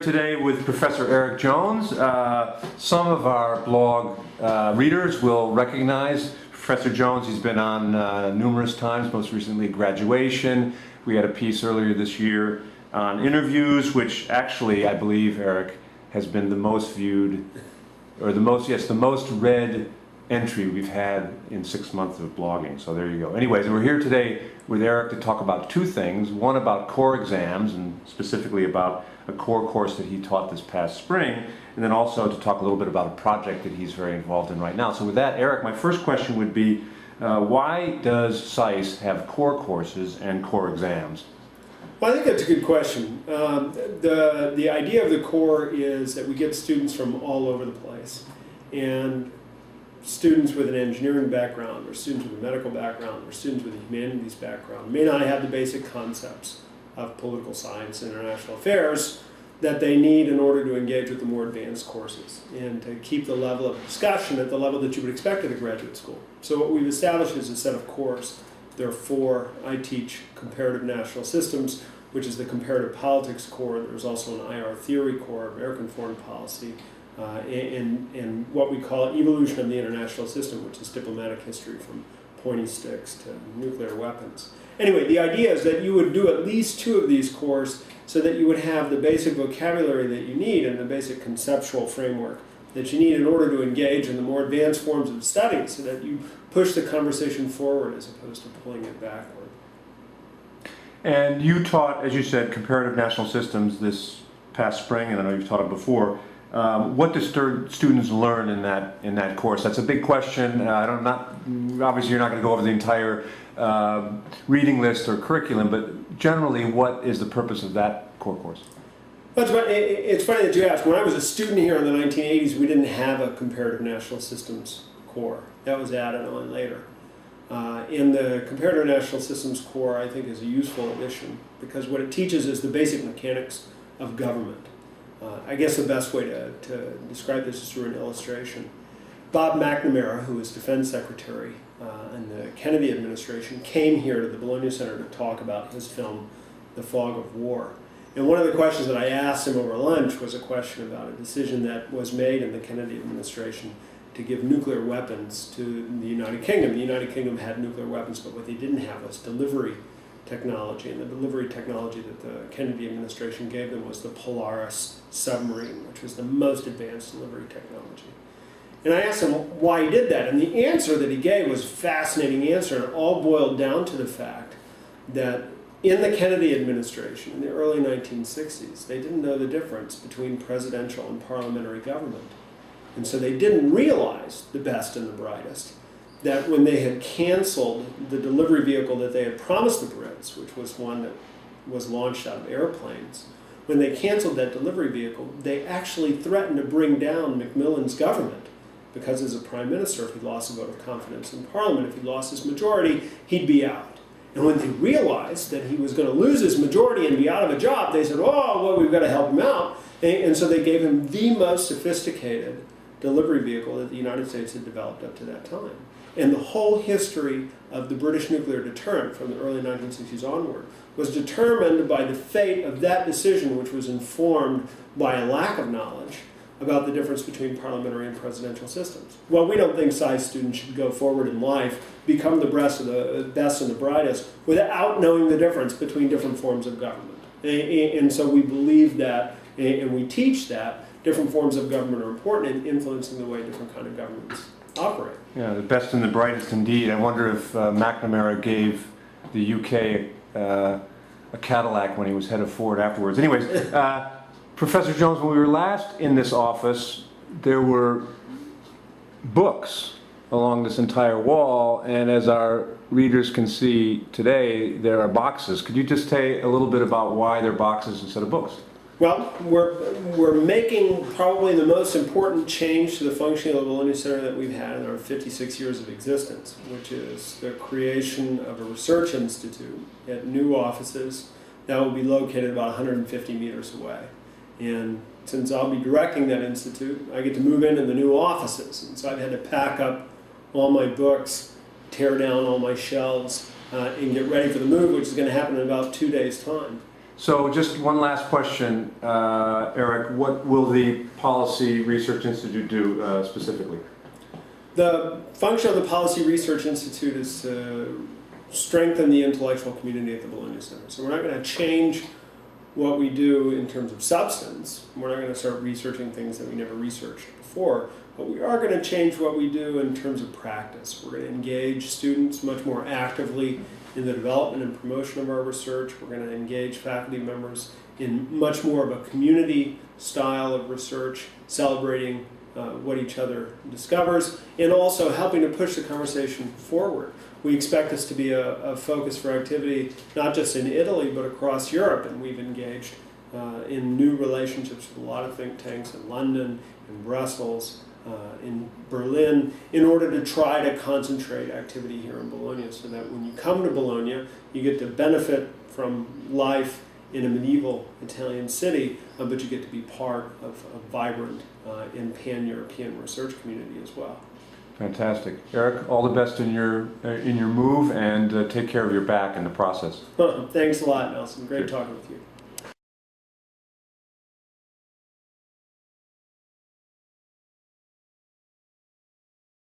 Today with Professor Erik Jones. Some of our blog readers will recognize Professor Jones. He's been on numerous times, most recently graduation. We had a piece earlier this year on interviews, which actually, I believe, Erik, has been the most viewed, or the most read entry we've had in 6 months of blogging. So there you go. Anyways, we're here today with Erik to talk about two things. One about core exams, and specifically about a core course that he taught this past spring, and then also to talk a little bit about a project that he's very involved in right now. So with that, Erik, my first question would be, why does SAIS have core courses and core exams? Well, I think that's a good question. The idea of the core is that we get students from all over the place. And students with an engineering background, or students with a medical background, or students with a humanities background may not have the basic concepts of political science and international affairs that they need in order to engage with the more advanced courses and to keep the level of discussion at the level that you would expect at a graduate school. So what we've established is a set of cores. There are four. I teach comparative national systems, which is the comparative politics core. There's also an IR theory core, American foreign policy, and what we call evolution of the international system, which is diplomatic history from pointy sticks to nuclear weapons. Anyway, the idea is that you would do at least two of these cores so that you would have the basic vocabulary that you need and the basic conceptual framework that you need in order to engage in the more advanced forms of study, so that you push the conversation forward as opposed to pulling it backward. And you taught, as you said, comparative national systems this past spring, and I know you've taught it before. What do students learn in that course? That's a big question. Obviously you're not going to go over the entire reading list or curriculum, but generally, what is the purpose of that core course? Well, it's funny that you ask. When I was a student here in the 1980s, we didn't have a comparative national systems core. That was added on later. In the comparative national systems core, I think, is a useful addition because what it teaches is the basic mechanics of government. I guess the best way to describe this is through an illustration. Bob McNamara, who was Defense Secretary in the Kennedy administration, came here to the Bologna Center to talk about his film, The Fog of War. And one of the questions that I asked him over lunch was a question about a decision that was made in the Kennedy administration to give nuclear weapons to the United Kingdom. The United Kingdom had nuclear weapons, but what they didn't have was delivery technology, and the delivery technology that the Kennedy administration gave them was the Polaris submarine, which was the most advanced delivery technology. And I asked him why he did that, and the answer that he gave was a fascinating answer, and it all boiled down to the fact that in the Kennedy administration, in the early 1960s, they didn't know the difference between presidential and parliamentary government. And so they didn't realize, the best and the brightest, that when they had canceled the delivery vehicle that they had promised the Brits, which was one that was launched out of airplanes, when they canceled that delivery vehicle, they actually threatened to bring down Macmillan's government, because as a prime minister, if he lost a vote of confidence in Parliament, if he lost his majority, he'd be out. And when they realized that he was going to lose his majority and be out of a job, they said, oh, well, we've got to help him out. And so they gave him the most sophisticated delivery vehicle that the United States had developed up to that time. And the whole history of the British nuclear deterrent from the early 1960s onward was determined by the fate of that decision, which was informed by a lack of knowledge about the difference between parliamentary and presidential systems. Well, we don't think SAIS students should go forward in life, become the best and the brightest, without knowing the difference between different forms of government. And so we believe that, and we teach that, different forms of government are important in influencing the way different kind of governments operate. Yeah, the best and the brightest indeed. I wonder if McNamara gave the UK a Cadillac when he was head of Ford afterwards. Anyways, Professor Jones, when we were last in this office, there were books along this entire wall, and as our readers can see today, there are boxes. Could you just say a little bit about why there are boxes instead of books? Well, we're making probably the most important change to the functioning of the Bologna Center that we've had in our 56 years of existence, which is the creation of a research institute at new offices that will be located about 150 meters away. And since I'll be directing that institute, I get to move into the new offices. And so I've had to pack up all my books, tear down all my shelves, and get ready for the move, which is going to happen in about 2 days' time. So just one last question, Erik. What will the Policy Research Institute do specifically? The function of the Policy Research Institute is to strengthen the intellectual community at the Bologna Center. So we're not going to change what we do in terms of substance. We're not going to start researching things that we never researched before, but we are going to change what we do in terms of practice. We're going to engage students much more actively in the development and promotion of our research. We're going to engage faculty members in much more of a community style of research, celebrating what each other discovers, and also helping to push the conversation forward. We expect this to be a focus for activity not just in Italy but across Europe, and we've engaged in new relationships with a lot of think tanks in London, in Brussels, in Berlin, in order to try to concentrate activity here in Bologna so that when you come to Bologna, you get to benefit from life in a medieval Italian city, but you get to be part of a vibrant and pan-European research community as well. Fantastic. Erik, all the best in your move, and take care of your back in the process. Thanks a lot, Nelson. Great talking with you.